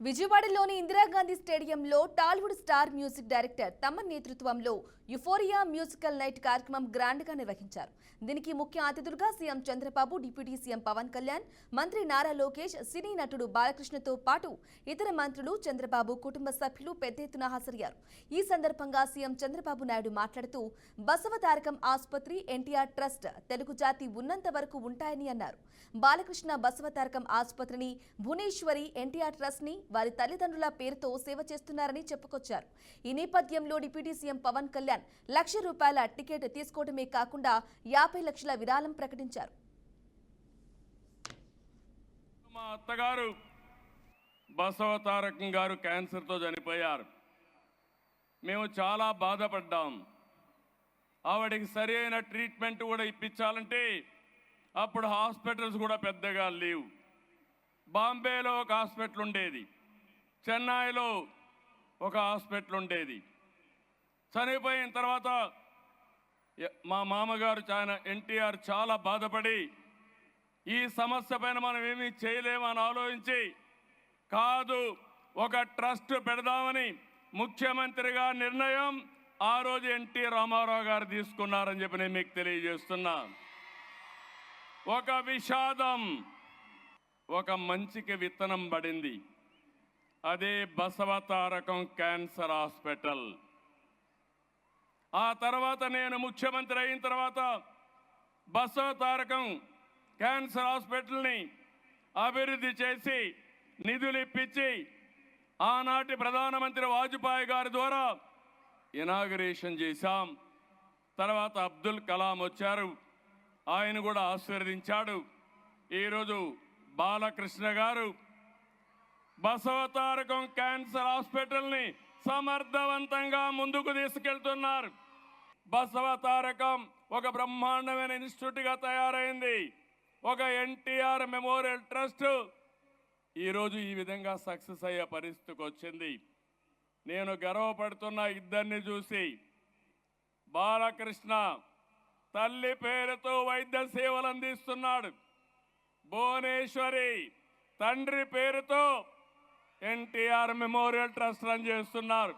విజయవాడలోని ఇందిరాగాంధీ స్టేడియంలో Tollywood star music director Thaman నేతృత్వంలో యుఫోరియా మ్యూజికల్ నైట్ కార్యక్రమం గ్రాండ్ గా నిర్వహించారు. దీనికి ముఖ్య అతిథులుగా CM Chandrababu, deputy CM Pawan Kalyan, మంత్రి నారా లోకేష్, సినీ నటుడు బాలకృష్ణతో పాటు ఇతర మంత్రులు, చంద్రబాబు కుటుంబ సభ్యులు పెద్ద ఎత్తున హాజరయ్యారు. ఈ సందర్భంగా సీఎం చంద్రబాబు నాయుడు మాట్లాడుతూ బసవతారకం ఆసుపత్రి, ఎన్టీఆర్ ట్రస్ట్ తెలుగు జాతి ఉన్నంత వరకు ఉంటాయని అన్నారు. బాలకృష్ణ బసవతారకం ఆసుపత్రిని భువనేశ్వరి, ఎన్టీఆర్ ట్రస్ట్ ని వారి తల్లిదండ్రుల పేరుతో సేవ చేస్తున్నారని చెప్పుకొచ్చారు. ఈ నేపథ్యంలో deputy CM Pawan Kalyan ₹1,00,000 ticket తీసుకోవడమే కాకుండా 50 లక్షల విరాళం ప్రకటించారు. మా అత్తగారు బసవతారకం గారు క్యాన్సర్తో చనిపోయారు. మేము చాలా బాధపడ్డాం. ఆవిడకి సరైన ట్రీట్మెంట్ కూడా ఇప్పించాలంటే అప్పుడు హాస్పిటల్స్ కూడా పెద్దగా లేవు. బాంబేలో ఒక హాస్పిటల్ ఉండేది, చెన్నైలో ఒక హాస్పిటల్ ఉండేది. చనిపోయిన తర్వాత మా మామగారు ఎన్టీఆర్ చాలా బాధపడి ఈ సమస్య పైన మనం ఏమీ చేయలేమని ఆలోచించి కాదు ఒక ట్రస్ట్ పెడదామని ముఖ్యమంత్రిగా నిర్ణయం ఆ రోజు ఎన్టీ రామారావు గారు తీసుకున్నారని చెప్పి నేను మీకు తెలియజేస్తున్నా. ఒక విషాదం, ఒక మంచికి విత్తనం పడింది. అదే బసవతారకం క్యాన్సర్ హాస్పిటల్. ఆ తర్వాత నేను ముఖ్యమంత్రి అయిన తర్వాత బసవతారకం క్యాన్సర్ హాస్పిటల్ని అభివృద్ధి చేసి నిధులు ఇప్పించి ఆనాటి ప్రధానమంత్రి వాజ్పేయి గారి ద్వారా ఇనాగరేషన్ చేశాం. తర్వాత అబ్దుల్ కలాం వచ్చారు, ఆయన కూడా ఆశీర్వదించాడు. ఈరోజు బాలకృష్ణ గారు బసవతారకం క్యాన్సర్ హాస్పిటల్ని సమర్థవంతంగా ముందుకు తీసుకెళ్తున్నారు. బసవతారకం ఒక బ్రహ్మాండమైన ఇన్స్టిట్యూట్గా తయారైంది. ఒక ఎన్టీఆర్ మెమోరియల్ ట్రస్ట్ ఈరోజు ఈ విధంగా సక్సెస్ అయ్యే పరిస్థితికి వచ్చింది. నేను గర్వపడుతున్న ఇద్దరిని చూసి. బాలకృష్ణ తల్లి పేరుతో వైద్య సేవలు అందిస్తున్నాడు. భువనేశ్వరి తండ్రి పేరుతో ఎన్టీఆర్ మెమోరియల్ ట్రస్ట్ రన్ చేస్తున్నారు.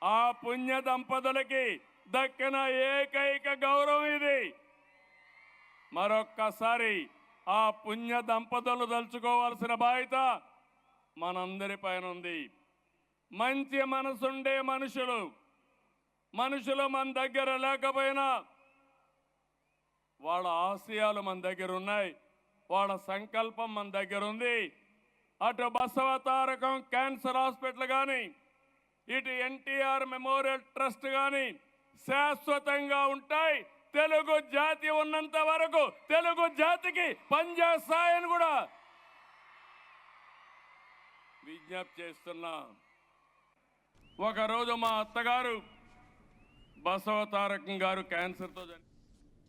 ఆ పుణ్య దంపతులకి దక్కిన ఏకైక గౌరవం ఇది. మరొక్కసారి ఆ పుణ్య దంపతులు తలుచుకోవాల్సిన బాధ్యత మనందరి పైన ఉంది. మంచి మనసుండే మనుషులు మన దగ్గర లేకపోయినా వాళ్ళ ఆశయాలు మన దగ్గర ఉన్నాయి, వాళ్ళ సంకల్పం మన దగ్గర ఉంది. అటు బసవతారకం క్యాన్సర్ హాస్పిటల్ కానీ, ఇటు ఎన్టీఆర్ మెమోరియల్ ట్రస్ట్ కానీ శాశ్వతంగా ఉంటాయి. తెలుగు జాతి ఉన్నంత వరకు తెలుగు జాతికి పనిచేస్తాయని కూడా విజ్ఞప్తి చేస్తున్నా. ఒకరోజు మా అత్తగారు బసవతారకం గారు క్యాన్సర్తో